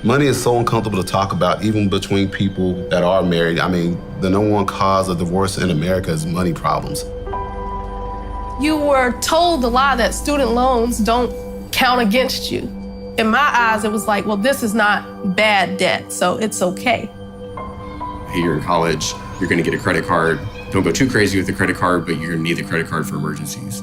Money is so uncomfortable to talk about, even between people that are married. I mean, the number one cause of divorce in America is money problems. You were told the lie that student loans don't count against you. In my eyes, it was like, well, this is not bad debt, so it's okay. Hey, you're in college, you're gonna get a credit card. Don't go too crazy with the credit card, but you're gonna need the credit card for emergencies.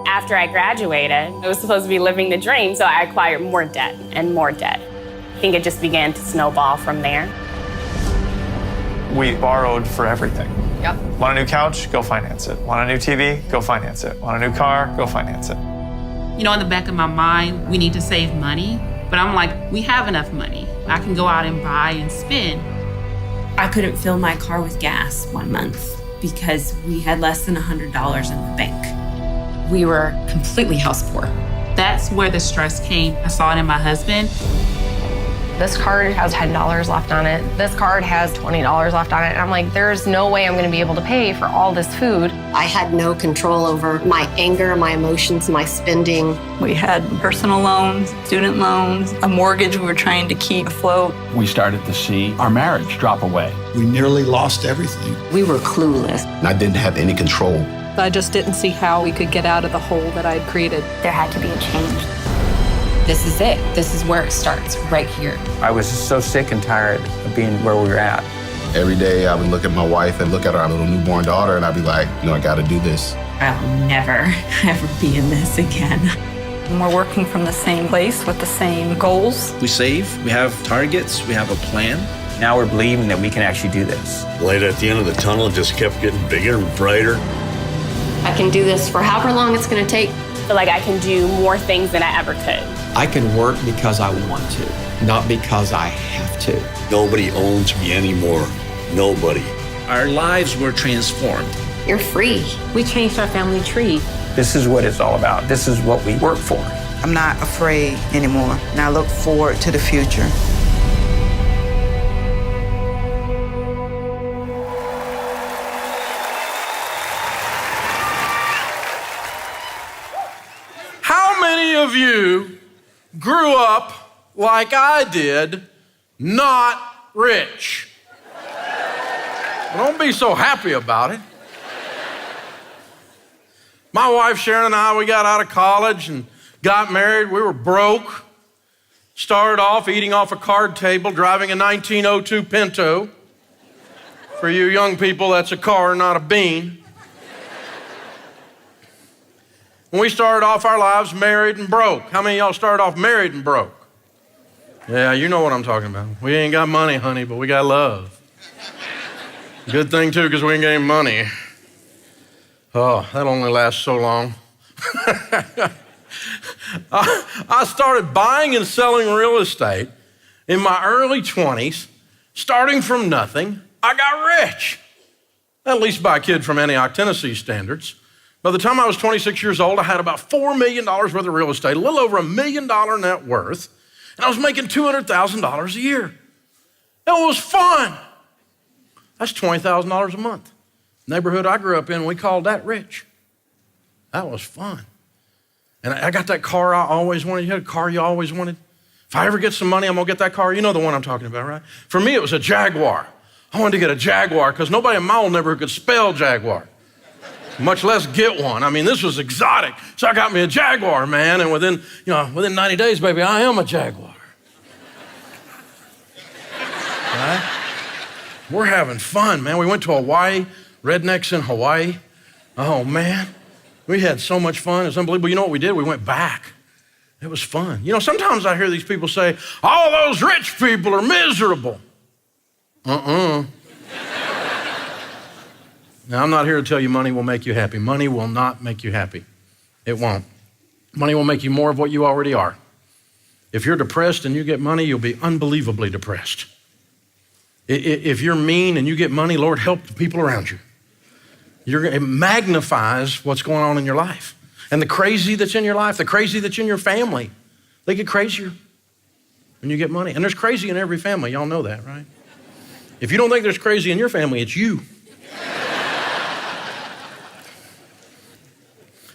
After I graduated, I was supposed to be living the dream, so I acquired more debt and more debt. I think it just began to snowball from there. We borrowed for everything. Yep. Want a new couch? Go finance it. Want a new TV? Go finance it. Want a new car? Go finance it. You know, in the back of my mind, we need to save money, but I'm like, we have enough money. I can go out and buy and spend. I couldn't fill my car with gas one month because we had less than $100 in the bank. We were completely house poor. That's where the stress came. I saw it in my husband. This card has $10 left on it. This card has $20 left on it. And I'm like, there's no way I'm gonna be able to pay for all this food. I had no control over my anger, my emotions, my spending. We had personal loans, student loans, a mortgage we were trying to keep afloat. We started to see our marriage drop away. We nearly lost everything. We were clueless. And I didn't have any control. I just didn't see how we could get out of the hole that I'd created. There had to be a change. This is it. This is where it starts, right here. I was so sick and tired of being where we were at. Every day I would look at my wife and look at our little newborn daughter, and I'd be like, I gotta do this. I'll never, ever be in this again. And we're working from the same place with the same goals. We save, we have targets, we have a plan. Now we're believing that we can actually do this. Light at the end of the tunnel just kept getting bigger and brighter. I can do this for however long it's gonna take. I feel like I can do more things than I ever could. I can work because I want to, not because I have to. Nobody owns me anymore. Nobody. Our lives were transformed. You're free. We changed our family tree. This is what it's all about. This is what we work for. I'm not afraid anymore, and I look forward to the future. How many of you grew up like I did, not rich? Well, don't be so happy about it. My wife Sharon and I, we got out of college and got married. We were broke. Started off eating off a card table, driving a 1902 Pinto. For you young people, that's a car, not a bean. When we started off our lives married and broke. How many of y'all started off married and broke? Yeah, you know what I'm talking about. We ain't got money, honey, but we got love. Good thing, too, because we ain't got any money. Oh, that only lasts so long. I started buying and selling real estate in my early 20s, starting from nothing. I got rich, at least by a kid from Antioch, Tennessee standards. By the time I was 26 years old, I had about $4 million worth of real estate, a little over $1 million net worth, and I was making $200,000 a year. It was fun. That's $20,000 a month. Neighborhood I grew up in, we called that rich. That was fun. And I got that car I always wanted. You had a car you always wanted? If I ever get some money, I'm gonna get that car. You know the one I'm talking about, right? For me, it was a Jaguar. I wanted to get a Jaguar because nobody in my old neighborhood could spell Jaguar, much less get one. I mean, this was exotic. So I got me a Jaguar, man, and within 90 days, baby, I am a Jaguar. Right? We're having fun, man. We went to Hawaii, rednecks in Hawaii. Oh, man. We had so much fun. It's unbelievable. You know what we did? We went back. It was fun. You know, sometimes I hear these people say, all those rich people are miserable. Now, I'm not here to tell you money will make you happy. Money will not make you happy. It won't. Money will make you more of what you already are. If you're depressed and you get money, you'll be unbelievably depressed. If you're mean and you get money, Lord, help the people around you. It magnifies what's going on in your life. And the crazy that's in your life, the crazy that's in your family, they get crazier when you get money. And there's crazy in every family. Y'all know that, right? If you don't think there's crazy in your family, it's you.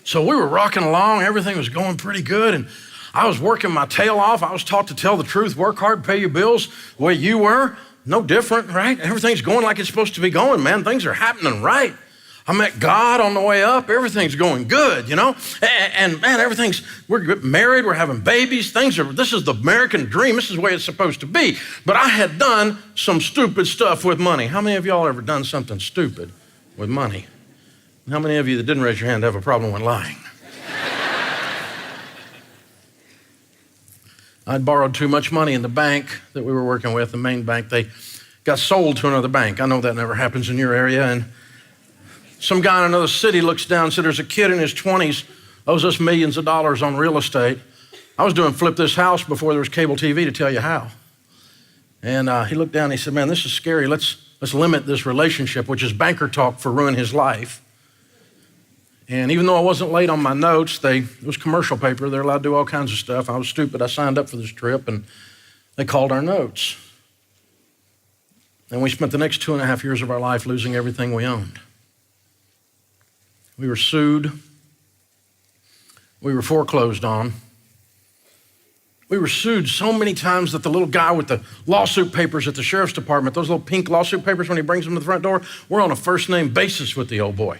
So we were rocking along. Everything was going pretty good. And I was working my tail off. I was taught to tell the truth, work hard, pay your bills the way you were. No different, right? Everything's going like it's supposed to be going, man. Things are happening right. I met God on the way up. Everything's going good, you know? And man, we're married, we're having babies. This is the American dream. This is the way it's supposed to be. But I had done some stupid stuff with money. How many of y'all ever done something stupid with money? How many of you that didn't raise your hand have a problem with lying? I'd borrowed too much money in the bank that we were working with, the main bank. They got sold to another bank. I know that never happens in your area. And some guy in another city looks down and said, there's a kid in his 20s, owes us millions of dollars on real estate. I was doing flip this house before there was cable TV to tell you how. And he looked down and he said, man, this is scary. Let's limit this relationship, which is banker talk for ruin his life. And even though I wasn't late on my notes, it was commercial paper. They're allowed to do all kinds of stuff. I was stupid. I signed up for this trip, and they called our notes. And we spent the next 2.5 years of our life losing everything we owned. We were sued. We were foreclosed on. We were sued so many times that the little guy with the lawsuit papers at the sheriff's department, those little pink lawsuit papers when he brings them to the front door, we're on a first-name basis with the old boy.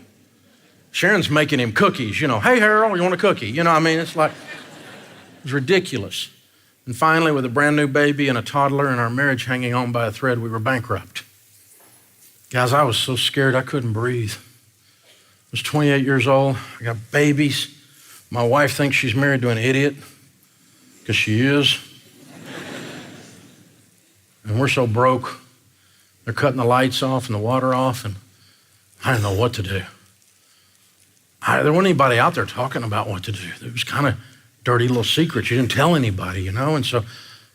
Sharon's making him cookies, you know. Hey, Harold, you want a cookie? You know, it's like, it was ridiculous. And finally, with a brand new baby and a toddler and our marriage hanging on by a thread, we were bankrupt. Guys, I was so scared I couldn't breathe. I was 28 years old. I got babies. My wife thinks she's married to an idiot, because she is. And we're so broke. They're cutting the lights off and the water off, and I didn't know what to do. There wasn't anybody out there talking about what to do. It was kind of dirty little secrets. You didn't tell anybody, you know? And so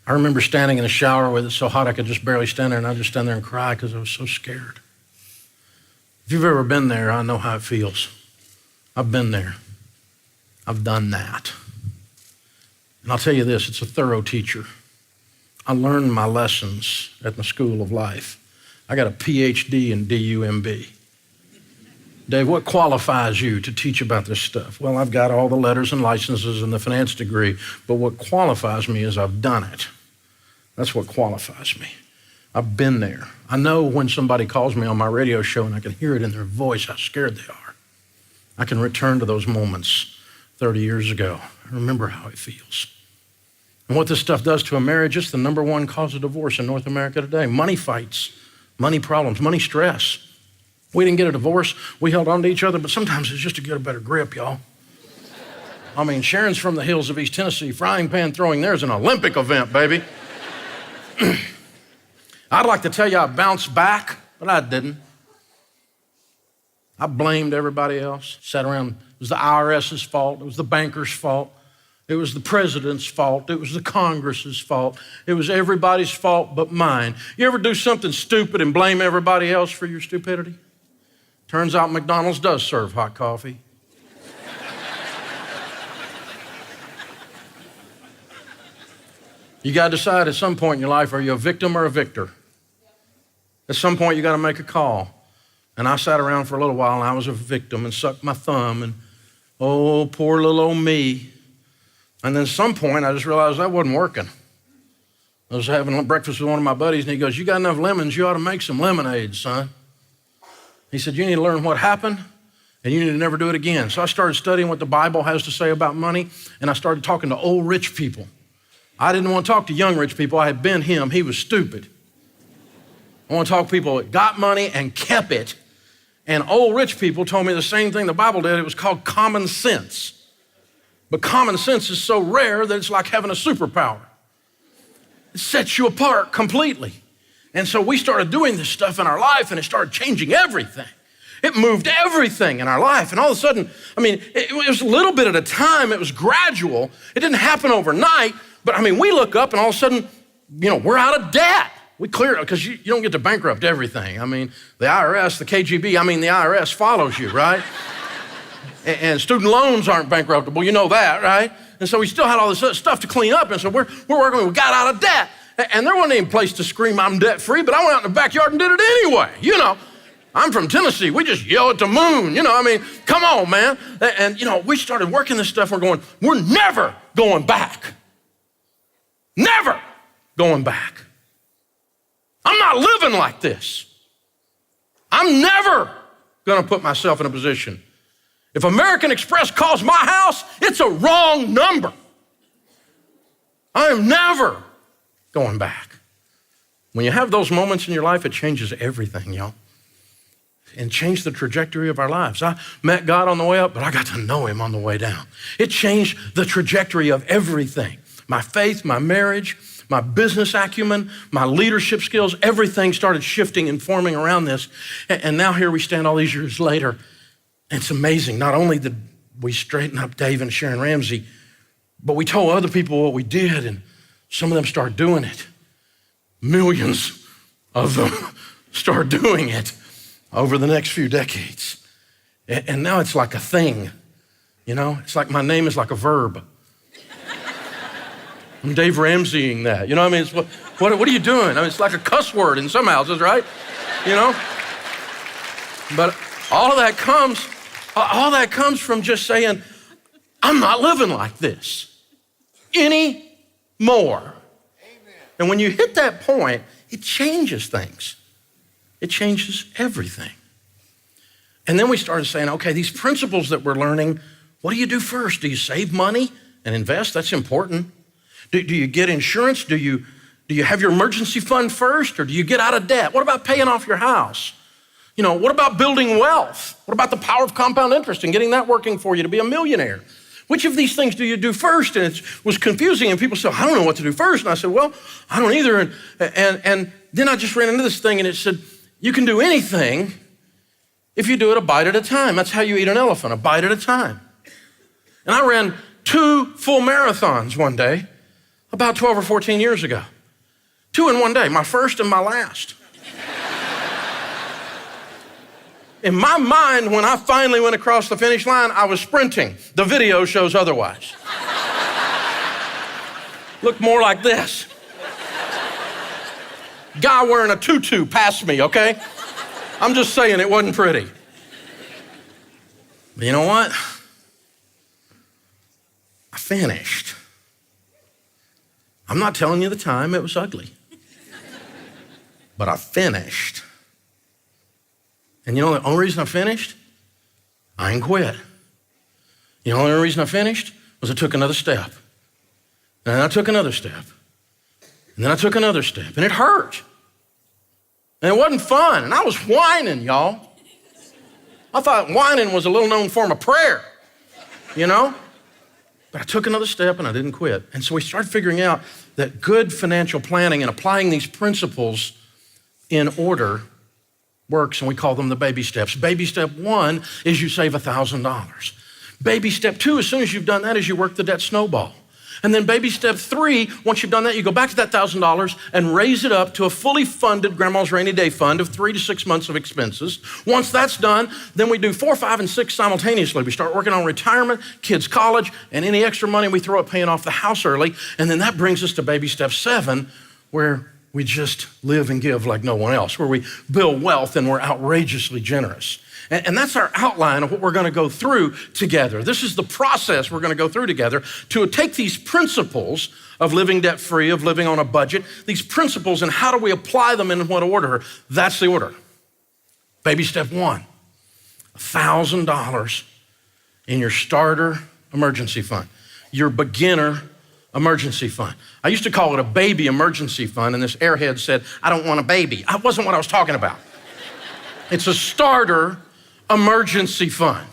I remember standing in the shower with it so hot I could just barely stand there, and I'd just stand there and cry because I was so scared. If you've ever been there, I know how it feels. I've been there. I've done that. And I'll tell you this, it's a thorough teacher. I learned my lessons at the school of life. I got a PhD in DUMB. Dave, what qualifies you to teach about this stuff? Well, I've got all the letters and licenses and the finance degree, but what qualifies me is I've done it. That's what qualifies me. I've been there. I know when somebody calls me on my radio show and I can hear it in their voice how scared they are. I can return to those moments 30 years ago. I remember how it feels. And what this stuff does to a marriage, it's the number one cause of divorce in North America today. Money fights, money problems, money stress. We didn't get a divorce. We held on to each other, but sometimes it's just to get a better grip, y'all. Sharon's from the hills of East Tennessee. Frying pan throwing there's an Olympic event, baby. I'd like to tell you I bounced back, but I didn't. I blamed everybody else. Sat around, it was the IRS's fault. It was the banker's fault. It was the president's fault. It was the Congress's fault. It was everybody's fault but mine. You ever do something stupid and blame everybody else for your stupidity? Turns out McDonald's does serve hot coffee. You got to decide at some point in your life, are you a victim or a victor? At some point, you got to make a call. And I sat around for a little while, and I was a victim and sucked my thumb, and oh, poor little old me. And then at some point, I just realized that wasn't working. I was having breakfast with one of my buddies, and he goes, you got enough lemons, you ought to make some lemonade, son. He said, you need to learn what happened, and you need to never do it again. So I started studying what the Bible has to say about money, and I started talking to old rich people. I didn't want to talk to young rich people. I had been him. He was stupid. I want to talk to people that got money and kept it. And old rich people told me the same thing the Bible did. It was called common sense. But common sense is so rare that it's like having a superpower. It sets you apart completely. And so we started doing this stuff in our life, and it started changing everything. It moved everything in our life. And all of a sudden, it was a little bit at a time. It was gradual. It didn't happen overnight. But we look up, and all of a sudden, we're out of debt. We clear it, because you don't get to bankrupt everything. The IRS, the KGB, the IRS follows you, right? And student loans aren't bankruptable. You know that, right? And so we still had all this stuff to clean up. And so we're working, we got out of debt. And there wasn't any place to scream, I'm debt free, but I went out in the backyard and did it anyway, I'm from Tennessee. We just yell at the moon. Come on, man. And, we started working this stuff. We're going, we're never going back. Never going back. I'm not living like this. I'm never going to put myself in a position. If American Express calls my house, it's a wrong number. I am never going back. When you have those moments in your life, it changes everything, y'all. And changed the trajectory of our lives. I met God on the way up, but I got to know him on the way down. It changed the trajectory of everything. My faith, my marriage, my business acumen, my leadership skills, everything started shifting and forming around this. And now here we stand all these years later. And it's amazing. Not only did we straighten up Dave and Sharon Ramsey, but we told other people what we did, and some of them started doing it. Millions of them started doing it over the next few decades. And now it's like a thing. It's like my name is like a verb. I'm Dave Ramseying that. It's what are you doing? It's like a cuss word in some houses, right? But all that comes from just saying, I'm not living like this anymore. And when you hit that point, it changes things. It changes everything. And then we started saying, okay, these principles that we're learning, what do you do first? Do you save money and invest? That's important. Do you get insurance? Do you have your emergency fund first, or do you get out of debt? What about paying off your house? What about building wealth? What about the power of compound interest and getting that working for you to be a millionaire? Which of these things do you do first? And it was confusing, and people said, I don't know what to do first. And I said, well, I don't either. And then I just ran into this thing, and it said, you can do anything if you do it a bite at a time. That's how you eat an elephant, a bite at a time. And I ran 2 full marathons one day, about 12 or 14 years ago. 2 in one day, my first and my last. In my mind, when I finally went across the finish line, I was sprinting. The video shows otherwise. Looked more like this. Guy wearing a tutu passed me, okay? I'm just saying it wasn't pretty. But you know what? I finished. I'm not telling you the time, it was ugly. But I finished. And the only reason I finished? I ain't quit. The only reason I finished was I took another step. And then I took another step. And then I took another step. And it hurt. And it wasn't fun. And I was whining, y'all. I thought whining was a little known form of prayer, But I took another step and I didn't quit. And so we started figuring out that good financial planning and applying these principles in order works, and we call them the baby steps. Baby step 1 is you save $1,000. Baby step 2, as soon as you've done that, is you work the debt snowball. And then baby step 3, once you've done that, you go back to that $1,000 and raise it up to a fully funded grandma's rainy day fund of 3 to 6 months of expenses. Once that's done, then we do 4, 5, and 6 simultaneously. We start working on retirement, kids' college, and any extra money we throw at paying off the house early. And then that brings us to baby step 7, where we just live and give like no one else, where we build wealth and we're outrageously generous. And that's our outline of what we're going to go through together. This is the process we're going to go through together to take these principles of living debt-free, of living on a budget, these principles, and how do we apply them in what order? That's the order. Baby step 1, $1,000 in your starter emergency fund, your beginner emergency fund. I used to call it a baby emergency fund, and this airhead said, I don't want a baby. That wasn't what I was talking about. It's a starter emergency fund.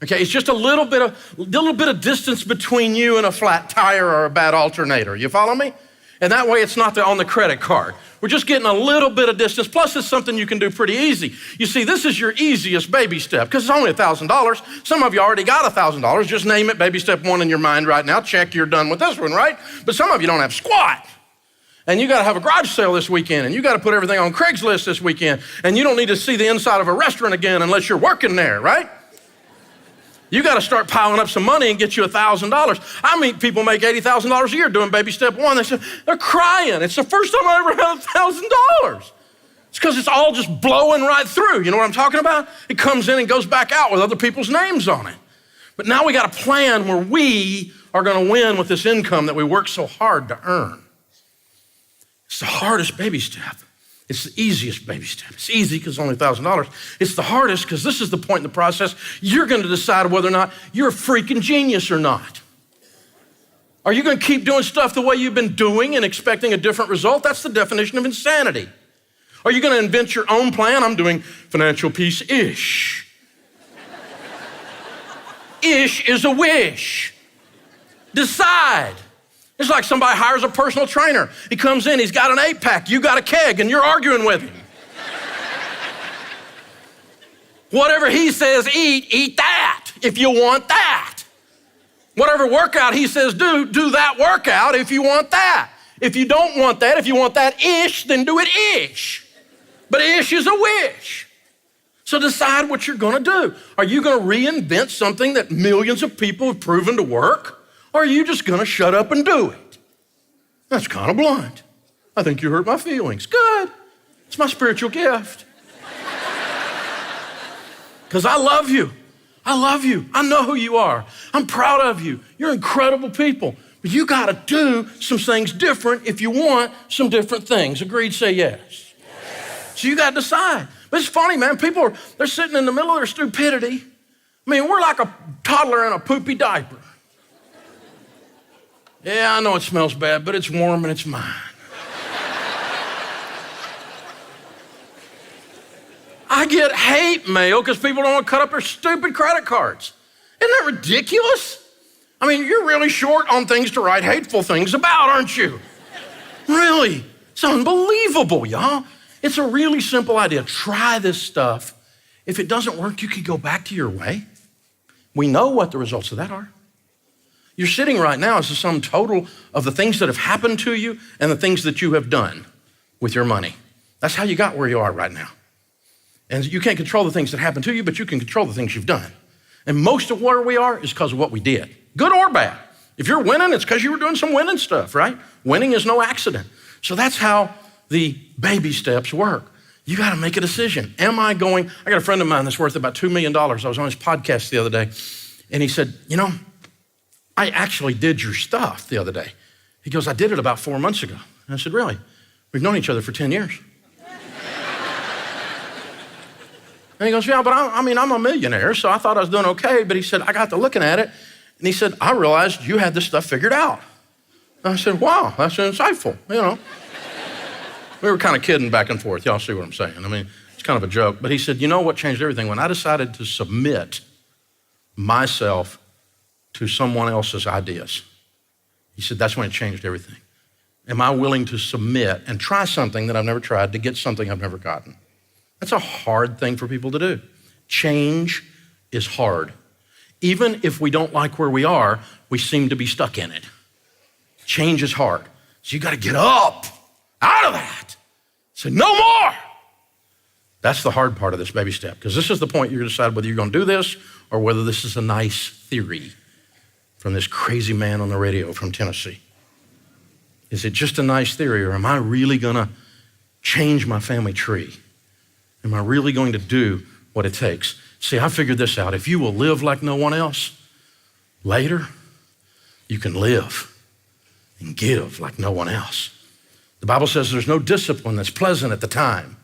Okay, it's just a little bit of distance between you and a flat tire or a bad alternator. You follow me? And that way it's not on the credit card. We're just getting a little bit of distance. Plus it's something you can do pretty easy. You see, this is your easiest baby step because it's only $1,000. Some of you already got $1,000. Just name it baby step 1 in your mind right now. Check, you're done with this one, right? But some of you don't have squat. And you got to have a garage sale this weekend, and you got to put everything on Craigslist this weekend, and you don't need to see the inside of a restaurant again unless you're working there, right? You got to start piling up some money and get you $1,000. I meet people make $80,000 a year doing baby step 1. They're crying. It's the first time I ever had $1,000. It's because it's all just blowing right through. You know what I'm talking about? It comes in and goes back out with other people's names on it. But now we got a plan where we are going to win with this income that we work so hard to earn. It's the hardest baby step. It's the easiest baby step. It's easy because it's only $1,000. It's the hardest because this is the point in the process. You're going to decide whether or not you're a freaking genius or not. Are you going to keep doing stuff the way you've been doing and expecting a different result? That's the definition of insanity. Are you going to invent your own plan? I'm doing financial peace-ish. Ish is a wish. Decide. It's like somebody hires a personal trainer. He comes in, he's got an 8-pack, you got a keg, and you're arguing with him. Whatever he says eat that if you want that. Whatever workout he says do that workout if you want that. If you don't want that, if you want that ish, then do it ish. But ish is a wish. So decide what you're gonna do. Are you gonna reinvent something that millions of people have proven to work? Or are you just gonna shut up and do it? That's kind of blunt. I think you hurt my feelings. Good. It's my spiritual gift. Because I love you. I love you. I know who you are. I'm proud of you. You're incredible people. But you gotta do some things different if you want some different things. Agreed? Say yes. So you gotta decide. But it's funny, man. People they're sitting in the middle of their stupidity. I mean, we're like a toddler in a poopy diaper. Yeah, I know it smells bad, but it's warm and it's mine. I get hate mail because people don't want to cut up their stupid credit cards. Isn't that ridiculous? I mean, you're really short on things to write hateful things about, aren't you? Really? It's unbelievable, y'all. It's a really simple idea. Try this stuff. If it doesn't work, you can go back to your way. We know what the results of that are. You're sitting right now as the sum total of the things that have happened to you and the things that you have done with your money. That's how you got where you are right now. And you can't control the things that happen to you, but you can control the things you've done. And most of where we are is because of what we did, good or bad. If you're winning, it's because you were doing some winning stuff, right? Winning is no accident. So that's how the baby steps work. You got to make a decision. Am I going? I got a friend of mine that's worth about $2 million. I was on his podcast the other day, and he said, you know, I actually did your stuff the other day. He goes, I did it about 4 months ago. And I said, really? We've known each other for 10 years. And he goes, yeah, but I'm a millionaire, so I thought I was doing okay. But he said, I got to looking at it, and he said, I realized you had this stuff figured out. And I said, wow, that's insightful, you know. We were kind of kidding back and forth. Y'all see what I'm saying. I mean, it's kind of a joke. But he said, you know what changed everything? When I decided to submit myself to someone else's ideas. He said, that's when it changed everything. Am I willing to submit and try something that I've never tried to get something I've never gotten? That's a hard thing for people to do. Change is hard. Even if we don't like where we are, we seem to be stuck in it. Change is hard. So you got to get up out of that. Say, no more. That's the hard part of this baby step, because this is the point you're going to decide whether you're going to do this or whether this is a nice theory from this crazy man on the radio from Tennessee. Is it just a nice theory, or am I really going to change my family tree? Am I really going to do what it takes? See, I figured this out. If you will live like no one else, later you can live and give like no one else. The Bible says there's no discipline that's pleasant at the time,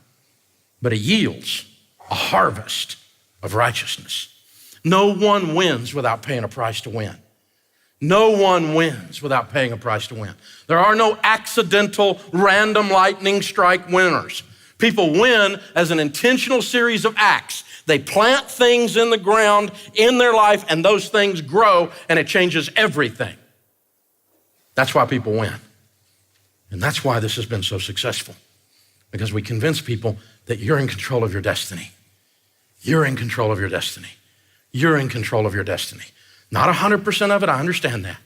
but it yields a harvest of righteousness. No one wins without paying a price to win. No one wins without paying a price to win. There are no accidental, random lightning strike winners. People win as an intentional series of acts. They plant things in the ground in their life, and those things grow, and it changes everything. That's why people win. And that's why this has been so successful, because we convince people that you're in control of your destiny. You're in control of your destiny. You're in control of your destiny. Not 100% of it, I understand that.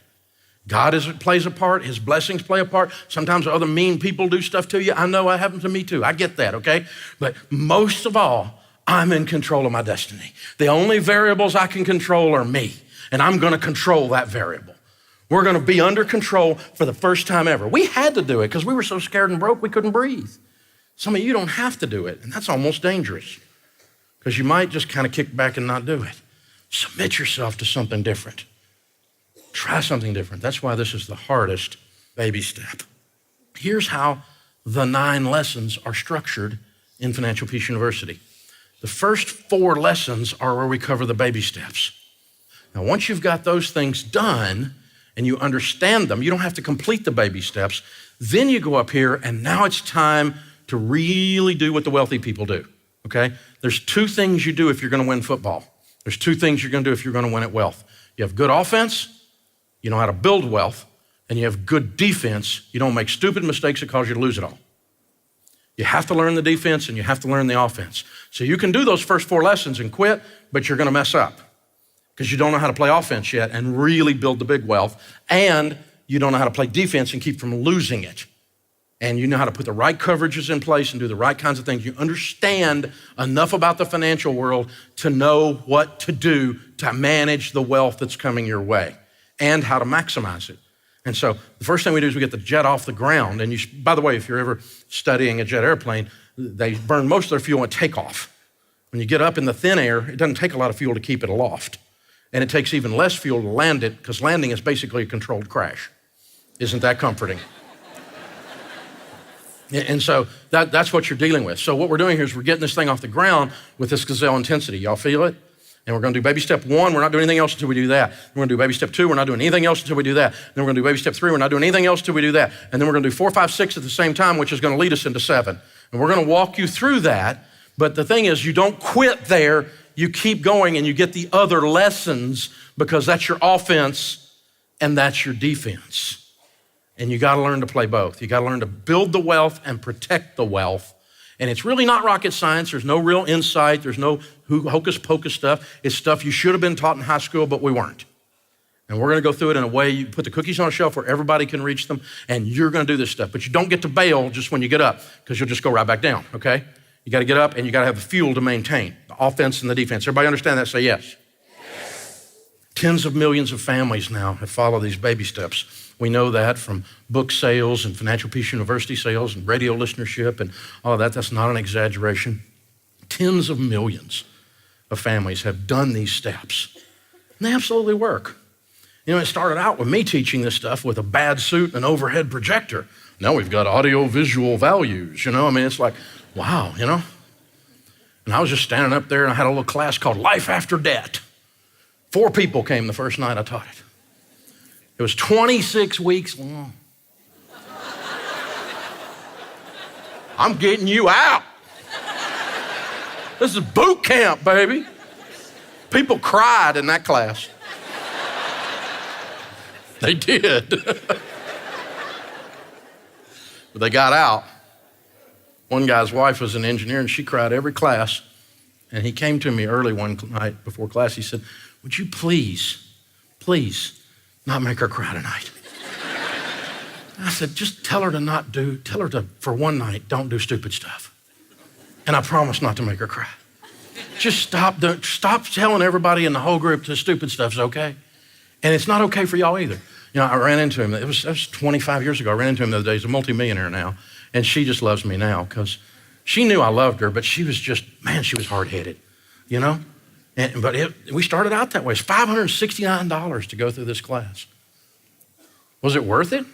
God plays a part, his blessings play a part. Sometimes other mean people do stuff to you. I know it happens to me too. I get that, okay? But most of all, I'm in control of my destiny. The only variables I can control are me, and I'm gonna control that variable. We're gonna be under control for the first time ever. We had to do it because we were so scared and broke we couldn't breathe. Some of you don't have to do it, and that's almost dangerous because you might just kind of kick back and not do it. Submit yourself to something different. Try something different. That's why this is the hardest baby step. Here's how the 9 lessons are structured in Financial Peace University. The first 4 lessons are where we cover the baby steps. Now, once you've got those things done and you understand them, you don't have to complete the baby steps. Then you go up here, and now it's time to really do what the wealthy people do, okay? There's 2 things you do if you're gonna win football. There's 2 things you're gonna do if you're gonna win at wealth. You have good offense, you know how to build wealth, and you have good defense. You don't make stupid mistakes that cause you to lose it all. You have to learn the defense and you have to learn the offense. So you can do those first 4 lessons and quit, but you're gonna mess up because you don't know how to play offense yet and really build the big wealth, and you don't know how to play defense and keep from losing it. And you know how to put the right coverages in place and do the right kinds of things. You understand enough about the financial world to know what to do to manage the wealth that's coming your way and how to maximize it. And so the first thing we do is we get the jet off the ground. And by the way, if you're ever studying a jet airplane, they burn most of their fuel at takeoff. When you get up in the thin air, it doesn't take a lot of fuel to keep it aloft. And it takes even less fuel to land it, because landing is basically a controlled crash. Isn't that comforting? And so that's what you're dealing with. So what we're doing here is we're getting this thing off the ground with this gazelle intensity. Y'all feel it? And we're gonna do baby step 1, we're not doing anything else until we do that. We're gonna do baby step 2, we're not doing anything else until we do that. Then we're gonna do baby step 3, we're not doing anything else until we do that. And then we're gonna do 4, 5, 6 at the same time, which is gonna lead us into 7. And we're gonna walk you through that. But the thing is, you don't quit there, you keep going and you get the other lessons, because that's your offense and that's your defense. And you gotta learn to play both. You gotta learn to build the wealth and protect the wealth. And it's really not rocket science. There's no real insight. There's no hocus pocus stuff. It's stuff you should have been taught in high school, but we weren't. And we're gonna go through it in a way, you put the cookies on a shelf where everybody can reach them, and you're gonna do this stuff. But you don't get to bail just when you get up, because you'll just go right back down, okay? You gotta get up and you gotta have the fuel to maintain, the offense and the defense. Everybody understand that? Say yes. Yes. Tens of millions of families now have followed these baby steps. We know that from book sales and Financial Peace University sales and radio listenership and all of that. That's not an exaggeration. Tens of millions of families have done these steps, and they absolutely work. You know, it started out with me teaching this stuff with a bad suit and an overhead projector. Now we've got audio-visual values, you know? I mean, it's like, wow, you know? And I was just standing up there and I had a little class called Life After Debt. 4 people came the first night I taught it. It was 26 weeks long. I'm getting you out. This is boot camp, baby. People cried in that class. They did. But they got out. One guy's wife was an engineer and she cried every class. And he came to me early one night before class. He said, "Would you please not make her cry tonight?" I said, "Just tell her to, for one night, don't do stupid stuff. And I promise not to make her cry. Just stop telling everybody in the whole group the stupid stuff's okay. And it's not okay for y'all either." You know, I ran into him, that was 25 years ago. I ran into him the other day. He's a multimillionaire now. And she just loves me now because she knew I loved her, but she was hard-headed, you know? But we started out that way. It's $569 to go through this class. Was it worth it?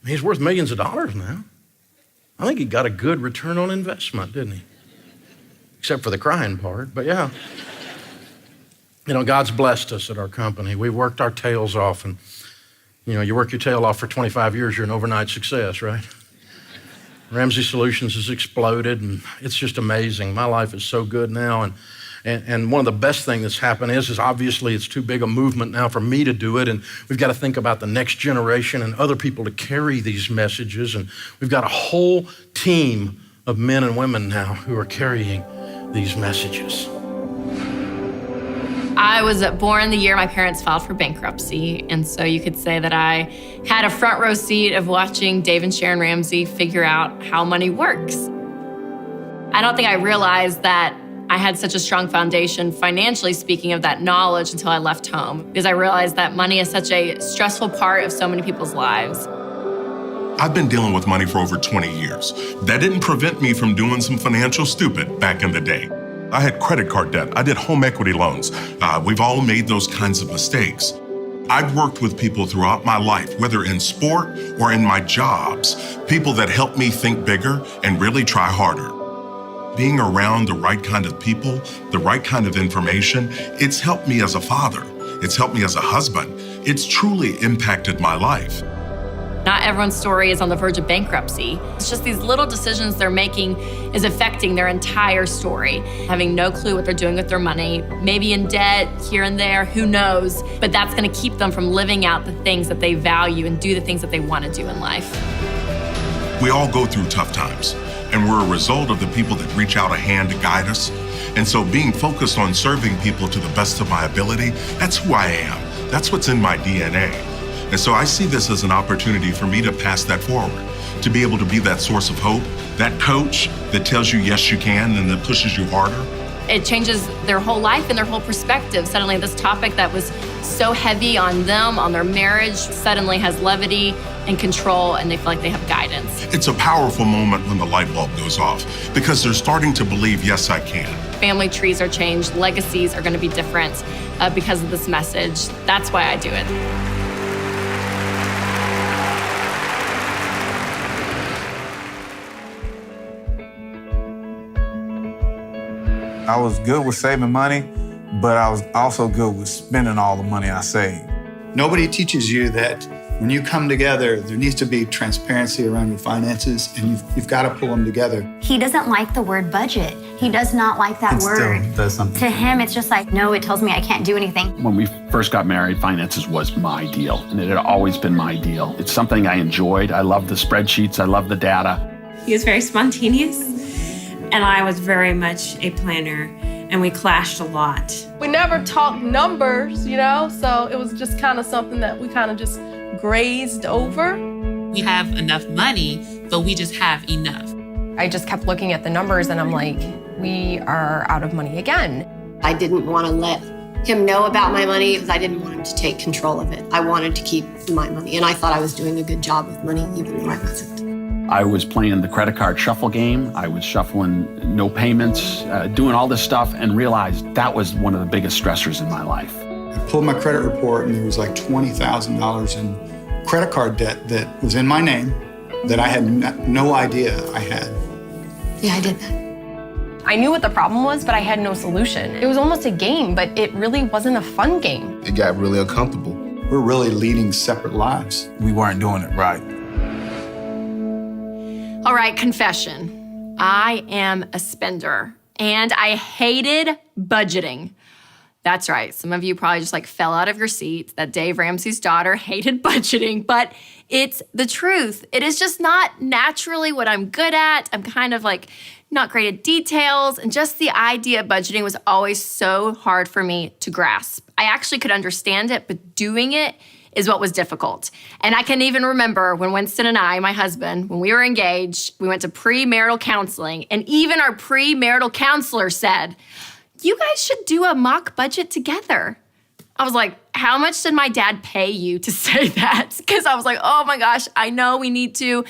He's worth millions of dollars now. I think he got a good return on investment, didn't he? Except for the crying part, but yeah. You know, God's blessed us at our company. We worked our tails off, and you know, you work your tail off for 25 years, you're an overnight success, right? Ramsey Solutions has exploded, and it's just amazing. My life is so good now, and one of the best things that's happened is obviously it's too big a movement now for me to do it, and we've got to think about the next generation and other people to carry these messages, and we've got a whole team of men and women now who are carrying these messages. I was born the year my parents filed for bankruptcy, and so you could say that I had a front row seat of watching Dave and Sharon Ramsey figure out how money works. I don't think I realized that I had such a strong foundation, financially speaking, of that knowledge until I left home, because I realized that money is such a stressful part of so many people's lives. I've been dealing with money for over 20 years. That didn't prevent me from doing some financial stupid back in the day. I had credit card debt. I did home equity loans. We've all made those kinds of mistakes. I've worked with people throughout my life, whether in sport or in my jobs, people that help me think bigger and really try harder. Being around the right kind of people, the right kind of information, it's helped me as a father. It's helped me as a husband. It's truly impacted my life. Not everyone's story is on the verge of bankruptcy. It's just these little decisions they're making is affecting their entire story. Having no clue what they're doing with their money, maybe in debt here and there, who knows? But that's gonna keep them from living out the things that they value and do the things that they wanna do in life. We all go through tough times, and we're a result of the people that reach out a hand to guide us. And so being focused on serving people to the best of my ability, that's who I am. That's what's in my DNA. And so I see this as an opportunity for me to pass that forward, to be able to be that source of hope, that coach that tells you yes you can and that pushes you harder. It changes their whole life and their whole perspective. Suddenly this topic that was so heavy on them, on their marriage, suddenly has levity and control, and they feel like they have guidance. It's a powerful moment when the light bulb goes off because they're starting to believe, yes, I can. Family trees are changed, legacies are gonna be different because of this message. That's why I do it. I was good with saving money, but I was also good with spending all the money I saved. Nobody teaches you that when you come together, there needs to be transparency around your finances, and you've got to pull them together. He doesn't like the word budget. He does not like that word. Still does something. To him, it's just like, no, it tells me I can't do anything. When we first got married, finances was my deal, and it had always been my deal. It's something I enjoyed. I love the spreadsheets. I love the data. He was very spontaneous, and I was very much a planner, and we clashed a lot. We never talked numbers, you know, so it was just kind of something that we kind of just grazed over. We have enough money, but we just have enough. I just kept looking at the numbers and I'm like, we are out of money again. I didn't want to let him know about my money because I didn't want him to take control of it. I wanted to keep my money, and I thought I was doing a good job with money, even though I wasn't. I was playing the credit card shuffle game. I was shuffling no payments, doing all this stuff, and realized that was one of the biggest stressors in my life. I pulled my credit report, and there was like $20,000 in credit card debt that was in my name that I had no idea I had. Yeah, I did that. I knew what the problem was, but I had no solution. It was almost a game, but it really wasn't a fun game. It got really uncomfortable. We're really leading separate lives. We weren't doing it right. All right, confession. I am a spender, and I hated budgeting. That's right. Some of you probably just like fell out of your seats that Dave Ramsey's daughter hated budgeting, but it's the truth. It is just not naturally what I'm good at. I'm kind of like not great at details, and just the idea of budgeting was always so hard for me to grasp. I actually could understand it, but doing it is what was difficult. And I can even remember when Winston and I, my husband, when we were engaged, we went to premarital counseling, and even our premarital counselor said, you guys should do a mock budget together. I was like, how much did my dad pay you to say that? Because I was like, oh my gosh, I know we need to.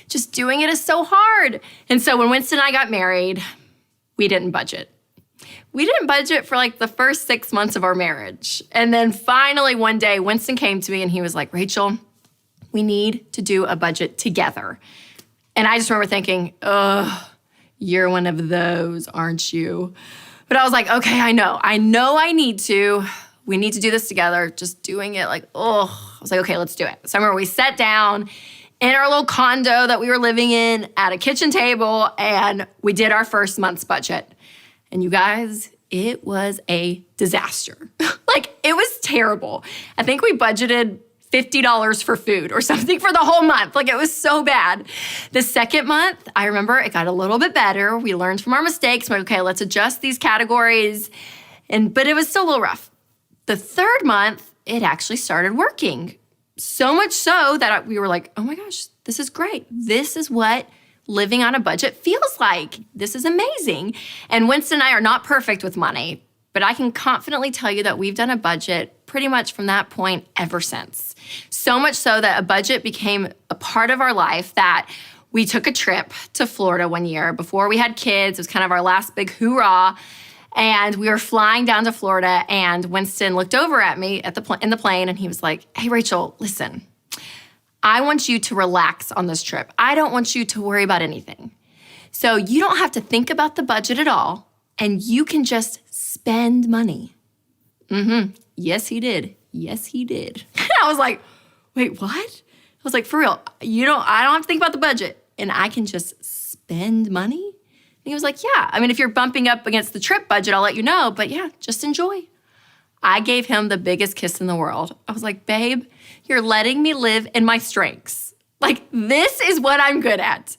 Just doing it is so hard. And so when Winston and I got married, we didn't budget. We didn't budget for like the first 6 months of our marriage. And then finally one day, Winston came to me and he was like, Rachel, we need to do a budget together. And I just remember thinking, ugh, you're one of those, aren't you? But I was like, okay, I know I need to. We need to do this together. Just doing it like, oh, I was like, okay, let's do it. So I remember we sat down in our little condo that we were living in at a kitchen table, and we did our first month's budget. And you guys, it was a disaster. Like, it was terrible. I think we budgeted $50 for food or something for the whole month. Like, it was so bad. The second month, I remember it got a little bit better. We learned from our mistakes. We're like, okay, let's adjust these categories. But it was still a little rough. The third month, it actually started working. So much so that we were like, oh my gosh, this is great. This is what living on a budget feels like. This is amazing. And Winston and I are not perfect with money, but but I can confidently tell you that we've done a budget pretty much from that point ever since. So much so that a budget became a part of our life that we took a trip to Florida one year before we had kids. It was kind of our last big hoorah. And we were flying down to Florida, and Winston looked over at me in the plane, and he was like, hey, Rachel, listen, I want you to relax on this trip. I don't want you to worry about anything. So you don't have to think about the budget at all, and you can just spend money. Yes, he did. Yes, he did. I was like, wait, what? I was like, for real, I don't have to think about the budget, and I can just spend money? And he was like, yeah. I mean, if you're bumping up against the trip budget, I'll let you know, but yeah, just enjoy. I gave him the biggest kiss in the world. I was like, babe, you're letting me live in my strengths. Like, this is what I'm good at.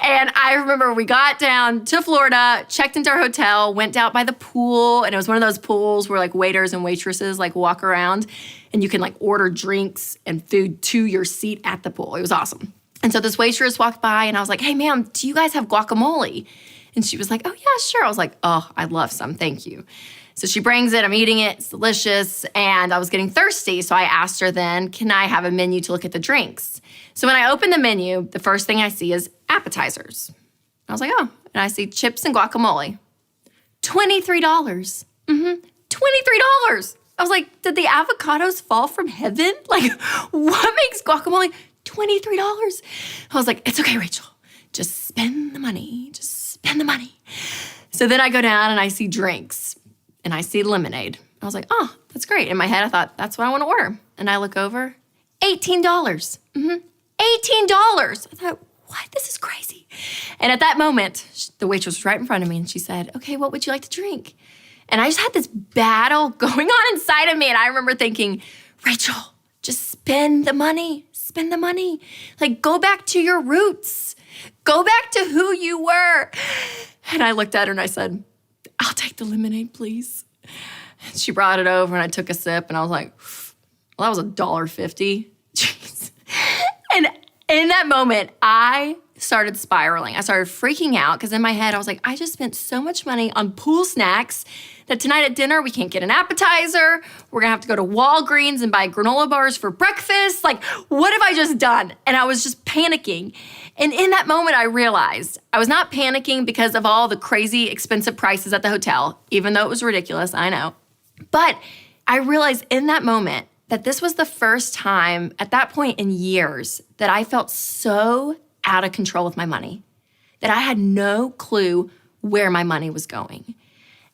And I remember we got down to Florida, checked into our hotel, went out by the pool, and it was one of those pools where like waiters and waitresses like walk around and you can like order drinks and food to your seat at the pool. It was awesome. And so this waitress walked by and I was like, hey ma'am, do you guys have guacamole? And she was like, oh yeah, sure. I was like, oh, I'd love some, thank you. So she brings it, I'm eating it, it's delicious, and I was getting thirsty, so I asked her then, can I have a menu to look at the drinks? So when I open the menu, the first thing I see is appetizers. I was like, oh, and I see chips and guacamole. $23. $23. I was like, did the avocados fall from heaven? Like, what makes guacamole $23? I was like, it's okay, Rachel, just spend the money, just spend the money. So then I go down and I see drinks. And I see lemonade. I was like, oh, that's great. In my head, I thought, that's what I want to order. And I look over, $18. $18. I thought, what? This is crazy. And at that moment, the waitress was right in front of me and she said, okay, what would you like to drink? And I just had this battle going on inside of me. And I remember thinking, Rachel, just spend the money. Spend the money. Like, go back to your roots. Go back to who you were. And I looked at her and I said, I'll take the lemonade, please. And she brought it over and I took a sip and I was like, well, that was $1.50. Jeez. And in that moment, I started spiraling. I started freaking out because in my head, I was like, I just spent so much money on pool snacks that tonight at dinner, we can't get an appetizer. We're gonna have to go to Walgreens and buy granola bars for breakfast. Like, what have I just done? And I was just panicking. And in that moment, I realized I was not panicking because of all the crazy expensive prices at the hotel, even though it was ridiculous, I know. But I realized in that moment that this was the first time at that point in years that I felt so out of control with my money, that I had no clue where my money was going.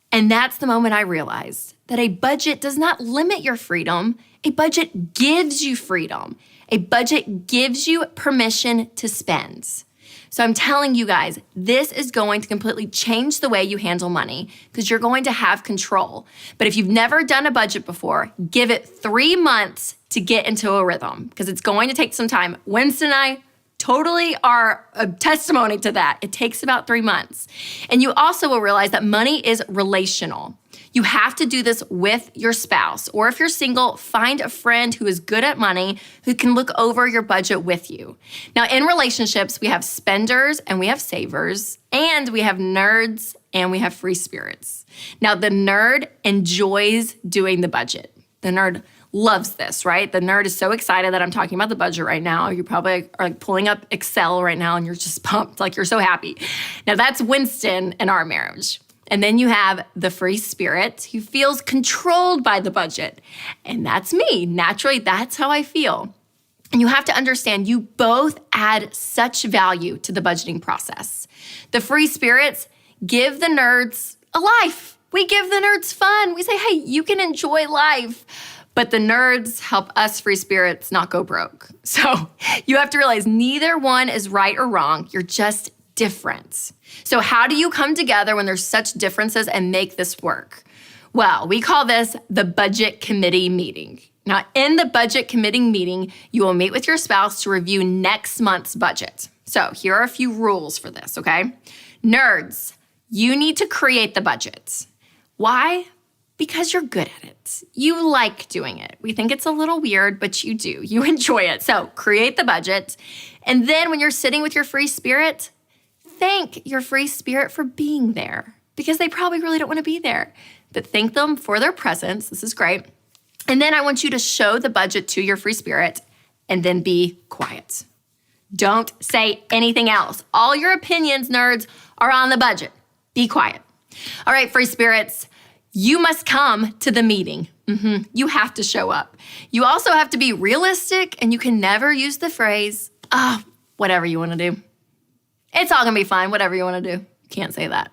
And that's the moment I realized that a budget does not limit your freedom. A budget gives you freedom. A budget gives you permission to spend. So I'm telling you guys, this is going to completely change the way you handle money because you're going to have control. But if you've never done a budget before, give it 3 months to get into a rhythm because it's going to take some time. Winston and I totally are a testimony to that. It takes about 3 months. And you also will realize that money is relational. You have to do this with your spouse. Or if you're single, find a friend who is good at money who can look over your budget with you. Now, in relationships, we have spenders and we have savers, and we have nerds and we have free spirits. Now, the nerd enjoys doing the budget. The nerd loves this, right? The nerd is so excited that I'm talking about the budget right now. You probably are like pulling up Excel right now and you're just pumped, like you're so happy. Now, that's Winston in our marriage. And then you have the free spirit who feels controlled by the budget. And that's me. Naturally, that's how I feel. And you have to understand you both add such value to the budgeting process. The free spirits give the nerds a life. We give the nerds fun. We say, hey, you can enjoy life. But the nerds help us free spirits not go broke. So you have to realize neither one is right or wrong. You're just different. So how do you come together when there's such differences and make this work? Well, we call this the budget committee meeting. Now, in the budget committee meeting, you will meet with your spouse to review next month's budget. So here are a few rules for this, okay? Nerds, you need to create the budget. Why? Because you're good at it. You like doing it. We think it's a little weird, but you do. You enjoy it. So create the budget. And then when you're sitting with your free spirit, thank your free spirit for being there because they probably really don't want to be there. but thank them for their presence. This is great. And then I want you to show the budget to your free spirit and then be quiet. Don't say anything else. All your opinions, nerds, are on the budget. Be quiet. All right, free spirits, you must come to the meeting. You have to show up. You also have to be realistic, and you can never use the phrase, whatever you want to do. It's all going to be fine, whatever you want to do. You can't say that.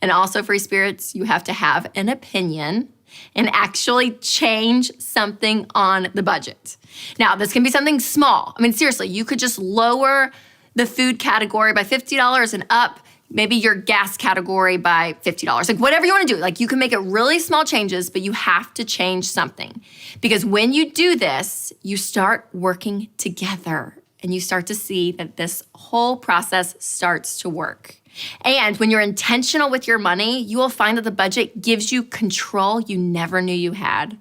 And also, free spirits, you have to have an opinion and actually change something on the budget. Now, this can be something small. I mean, seriously, you could just lower the food category by $50 and up maybe your gas category by $50. Like whatever you want to do. Like you can make it really small changes, but you have to change something. Because when you do this, you start working together and you start to see that this whole process starts to work. And when you're intentional with your money, you will find that the budget gives you control you never knew you had.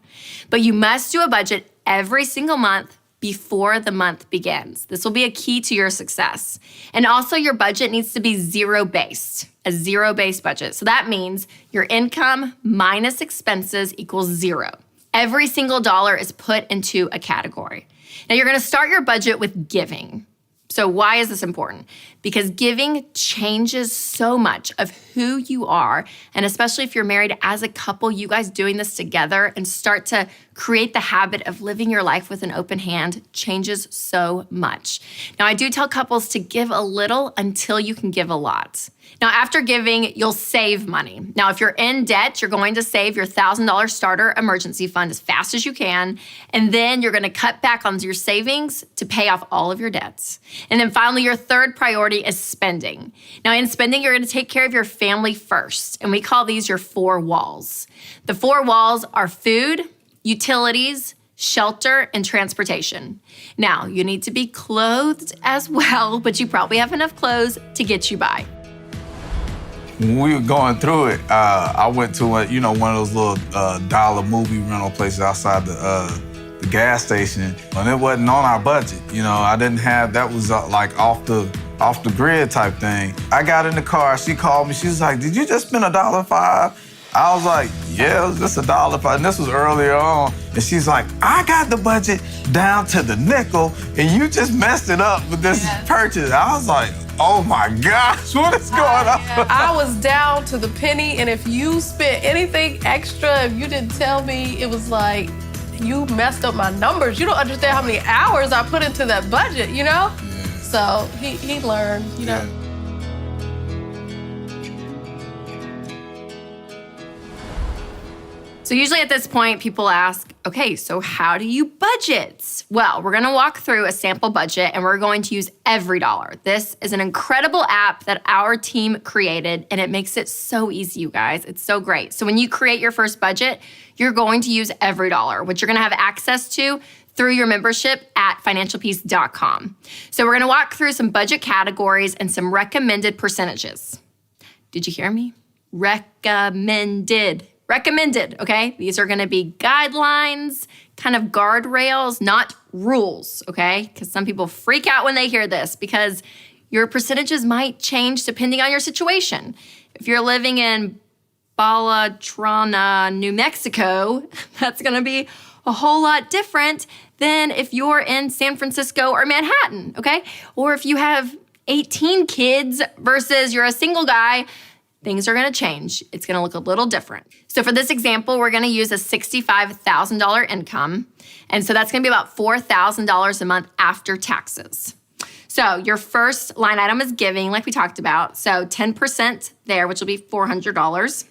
But you must do a budget every single month before the month begins. This will be a key to your success. And also your budget needs to be zero-based, a zero-based budget. So that means your income minus expenses equals zero. Every single dollar is put into a category. Now you're gonna start your budget with giving. So why is this important? Because giving changes so much of who you are, and especially if you're married as a couple, you guys doing this together and start to create the habit of living your life with an open hand changes so much. Now, I do tell couples to give a little until you can give a lot. Now, after giving, you'll save money. Now, if you're in debt, you're going to save your $1,000 starter emergency fund as fast as you can, and then you're gonna cut back on your savings to pay off all of your debts. And then finally, your third priority is spending. Now, in spending, you're gonna take care of your family first, and we call these your 4 walls. The 4 walls are food, utilities, shelter, and transportation. Now, you need to be clothed as well, but you probably have enough clothes to get you by. When we were going through it, I went to one of those little dollar movie rental places outside the gas station, and it wasn't on our budget. I didn't have, that was like off the grid type thing. I got in the car, she called me, she was like, "Did you just spend $1.05?" I was like, "Yeah, it was just $1.05," and this was earlier on. And she's like, "I got the budget down to the nickel, and you just messed it up with this purchase." I was like, "Oh my gosh, what is going on?" I was down to the penny, and if you spent anything extra, if you didn't tell me, it was like, you messed up my numbers. You don't understand how many hours I put into that budget, So he learned, So usually at this point, people ask, okay, so how do you budget? Well, we're gonna walk through a sample budget and we're going to use EveryDollar. This is an incredible app that our team created and it makes it so easy, you guys. It's so great. So when you create your first budget, you're going to use EveryDollar, which you're gonna have access to through your membership at financialpeace.com. So we're gonna walk through some budget categories and some recommended percentages. Did you hear me? Recommended, okay? These are gonna be guidelines, kind of guardrails, not rules, okay? Because some people freak out when they hear this because your percentages might change depending on your situation. If you're living in Balatrana, New Mexico, that's gonna be a whole lot different than if you're in San Francisco or Manhattan, okay? Or if you have 18 kids versus you're a single guy, things are gonna change. It's gonna look a little different. So for this example, we're gonna use a $65,000 income. And so that's gonna be about $4,000 a month after taxes. So your first line item is giving, like we talked about. So 10% there, which will be $400.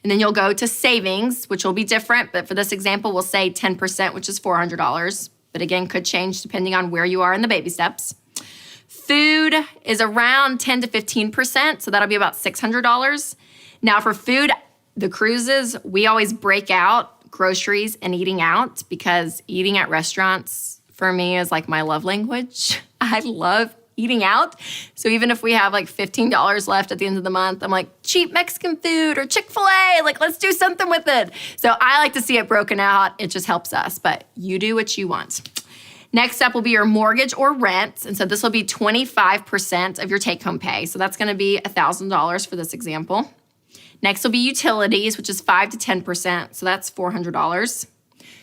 And then you'll go to savings, which will be different, but for this example, we'll say 10%, which is $400. But again, could change depending on where you are in the baby steps. Food is around 10 to 15%, so that'll be about $600. Now for food, the cruises, we always break out groceries and eating out because eating at restaurants for me is like my love language. I love eating out. So even if we have like $15 left at the end of the month, I'm like, cheap Mexican food or Chick-fil-A, like let's do something with it. So I like to see it broken out. It just helps us, but you do what you want. Next up will be your mortgage or rent. And so this will be 25% of your take-home pay. So that's gonna be $1,000 for this example. Next will be utilities, which is 5 to 10%. So that's $400.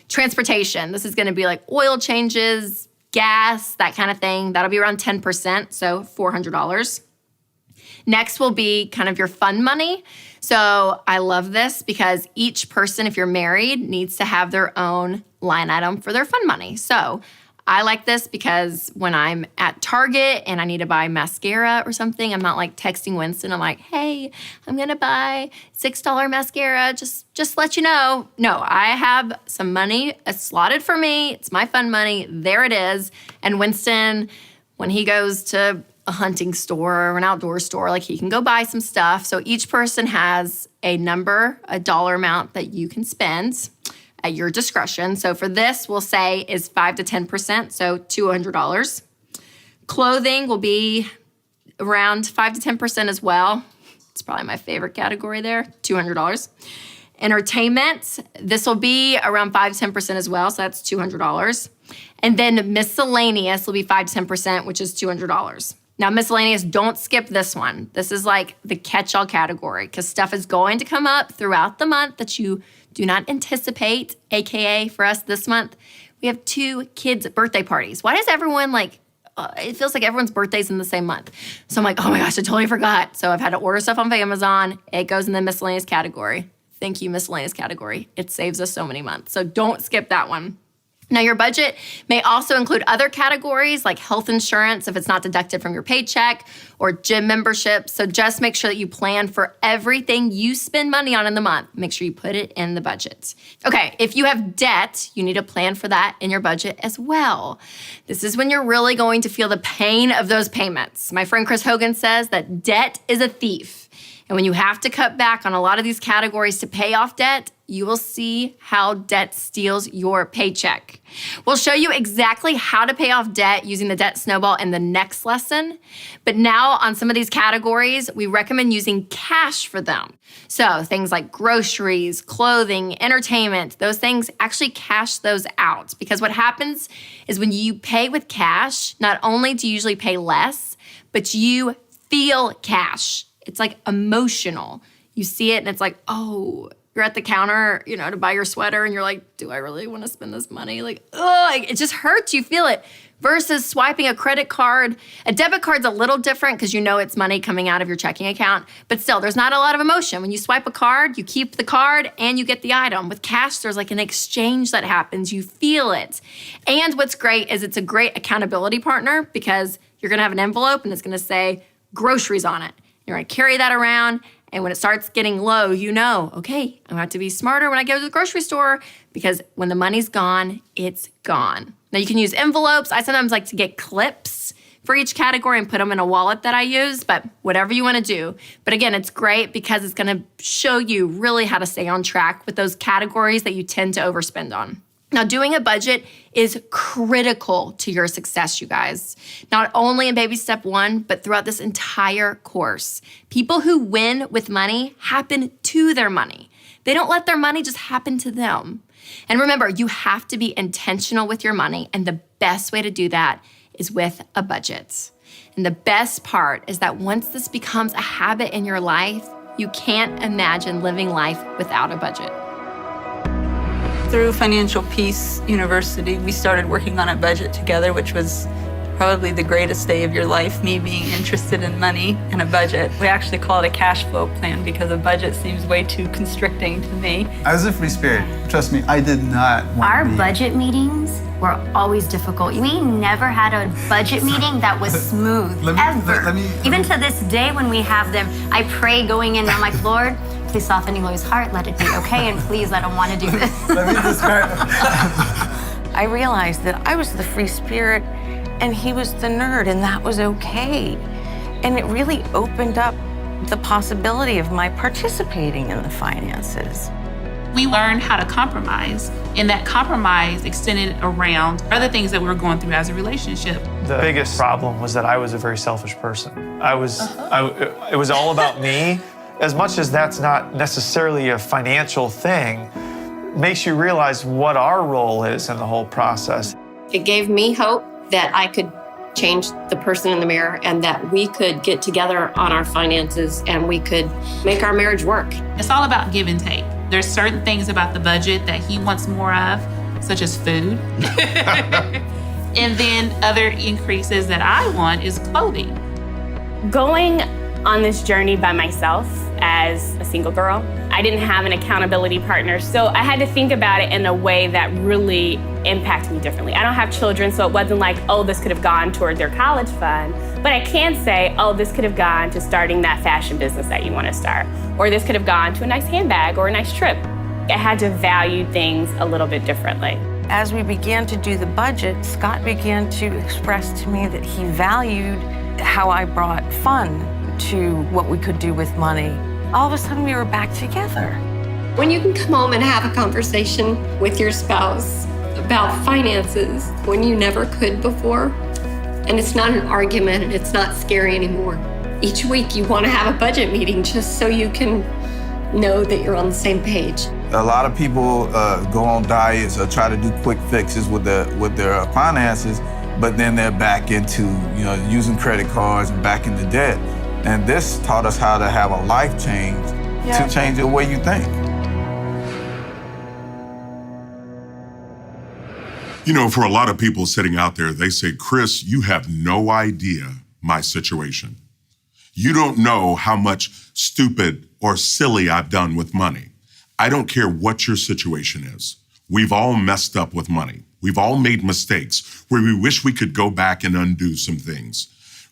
Transportation. This is going to be like oil changes, gas, that kind of thing. That'll be around 10%. So $400. Next will be kind of your fun money. So I love this because each person, if you're married, needs to have their own line item for their fun money. So I like this because when I'm at Target and I need to buy mascara or something, I'm not like texting Winston. I'm like, hey, I'm going to buy $6 mascara. Just let you know. No, I have some money slotted for me. It's my fun money. There it is. And Winston, when he goes to a hunting store or an outdoor store, like he can go buy some stuff. So each person has a number, a dollar amount that you can spend at your discretion. So for this, we'll say is 5 to 10%, so $200. Clothing will be around 5 to 10% as well. It's probably my favorite category there, $200. Entertainment, this will be around 5 to 10% as well, so that's $200. And then miscellaneous will be 5 to 10%, which is $200. Now, miscellaneous, don't skip this one. This is like the catch-all category because stuff is going to come up throughout the month that you do not anticipate, AKA for us this month. We have 2 kids' birthday parties. Why does everyone it feels like everyone's birthday's in the same month. So I'm like, oh my gosh, I totally forgot. So I've had to order stuff on Amazon. It goes in the miscellaneous category. Thank you, miscellaneous category. It saves us so many months. So don't skip that one. Now, your budget may also include other categories like health insurance if it's not deducted from your paycheck or gym membership. So just make sure that you plan for everything you spend money on in the month. Make sure you put it in the budget. Okay, if you have debt, you need to plan for that in your budget as well. This is when you're really going to feel the pain of those payments. My friend Chris Hogan says that debt is a thief. And when you have to cut back on a lot of these categories to pay off debt, you will see how debt steals your paycheck. We'll show you exactly how to pay off debt using the debt snowball in the next lesson. But now on some of these categories, we recommend using cash for them. So things like groceries, clothing, entertainment, those things, actually cash those out. Because what happens is when you pay with cash, not only do you usually pay less, but you feel cash. It's like emotional. You see it and it's like, oh, you're at the counter, to buy your sweater and you're like, do I really want to spend this money? It just hurts. You feel it. Versus swiping a credit card. A debit card's a little different because it's money coming out of your checking account. But still, there's not a lot of emotion. When you swipe a card, you keep the card and you get the item. With cash, there's like an exchange that happens. You feel it. And what's great is it's a great accountability partner because you're going to have an envelope and it's going to say groceries on it. You're going to carry that around, and when it starts getting low, okay, I'm going to have to be smarter when I go to the grocery store because when the money's gone, it's gone. Now, you can use envelopes. I sometimes like to get clips for each category and put them in a wallet that I use, but whatever you want to do. But again, it's great because it's going to show you really how to stay on track with those categories that you tend to overspend on. Now, doing a budget is critical to your success, you guys. Not only in baby step 1, but throughout this entire course. People who win with money happen to their money. They don't let their money just happen to them. And remember, you have to be intentional with your money, and the best way to do that is with a budget. And the best part is that once this becomes a habit in your life, you can't imagine living life without a budget. Through Financial Peace University, we started working on a budget together, which was probably the greatest day of your life, me being interested in money and a budget. We actually call it a cash flow plan because a budget seems way too constricting to me. I was a free spirit. Trust me, I did not want Our budget meetings were always difficult. We never had a budget meeting that was smooth, ever. Even to this day when we have them, I pray going in and I'm like, Lord, please soften Eloy's heart, let it be okay, and please let him want to do this. Let me describe. I realized that I was the free spirit and he was the nerd, and that was okay. And it really opened up the possibility of my participating in the finances. We learned how to compromise, and that compromise extended around other things that we were going through as a relationship. The biggest problem was that I was a very selfish person. It was all about me. As much as that's not necessarily a financial thing, makes you realize what our role is in the whole process. It gave me hope that I could change the person in the mirror and that we could get together on our finances and we could make our marriage work. It's all about give and take. There's certain things about the budget that he wants more of, such as food. And then other increases that I want is clothing. Going on this journey by myself as a single girl, I didn't have an accountability partner, so I had to think about it in a way that really impacted me differently. I don't have children, so it wasn't like, oh, this could have gone toward their college fund, but I can say, oh, this could have gone to starting that fashion business that you want to start, or this could have gone to a nice handbag or a nice trip. I had to value things a little bit differently. As we began to do the budget, Scott began to express to me that he valued how I brought fun to what we could do with money. All of a sudden, we were back together. When you can come home and have a conversation with your spouse about finances when you never could before, and it's not an argument and it's not scary anymore. Each week you want to have a budget meeting just so you can know that you're on the same page. A lot of people go on diets or try to do quick fixes with their finances, but then they're back into using credit cards and back into debt. And this taught us how to have a life change to change the way you think. For a lot of people sitting out there, they say, Chris, you have no idea my situation. You don't know how much stupid or silly I've done with money. I don't care what your situation is. We've all messed up with money. We've all made mistakes where we wish we could go back and undo some things.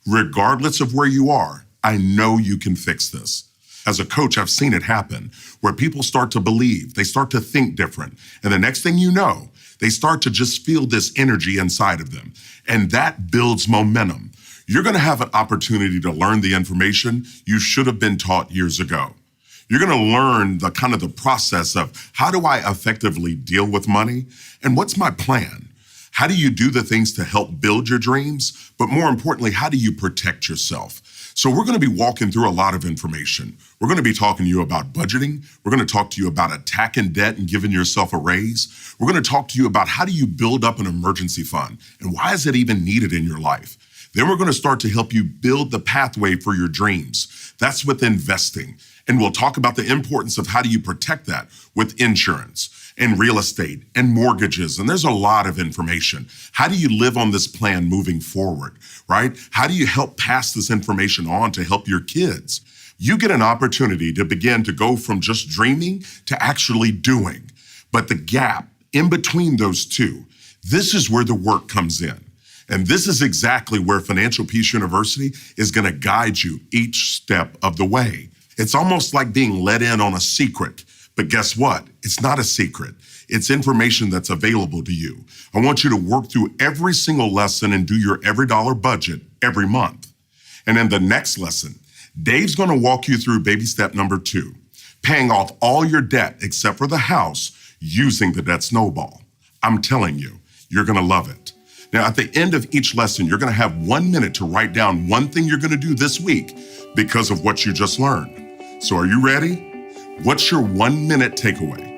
Regardless of where you are, I know you can fix this. As a coach, I've seen it happen where people start to believe, they start to think different. And the next thing you know, they start to just feel this energy inside of them. And that builds momentum. You're going to have an opportunity to learn the information you should have been taught years ago. You're going to learn the process of how do I effectively deal with money and what's my plan? How do you do the things to help build your dreams? But more importantly, how do you protect yourself? So we're going to be walking through a lot of information. We're going to be talking to you about budgeting. We're going to talk to you about attacking debt and giving yourself a raise. We're going to talk to you about how do you build up an emergency fund and why is it even needed in your life? Then we're going to start to help you build the pathway for your dreams. That's with investing. And we'll talk about the importance of how do you protect that with insurance and real estate and mortgages. And there's a lot of information. How do you live on this plan moving forward, right? How do you help pass this information on to help your kids? You get an opportunity to begin to go from just dreaming to actually doing. But the gap in between those two, this is where the work comes in. And this is exactly where Financial Peace University is going to guide you each step of the way. It's almost like being let in on a secret. But guess what? It's not a secret. It's information that's available to you. I want you to work through every single lesson and do your every dollar budget every month. And in the next lesson, Dave's going to walk you through baby step number 2, paying off all your debt except for the house using the debt snowball. I'm telling you, you're going to love it. Now, at the end of each lesson, you're going to have 1 minute to write down one thing you're going to do this week because of what you just learned. So are you ready? What's your 1 minute takeaway?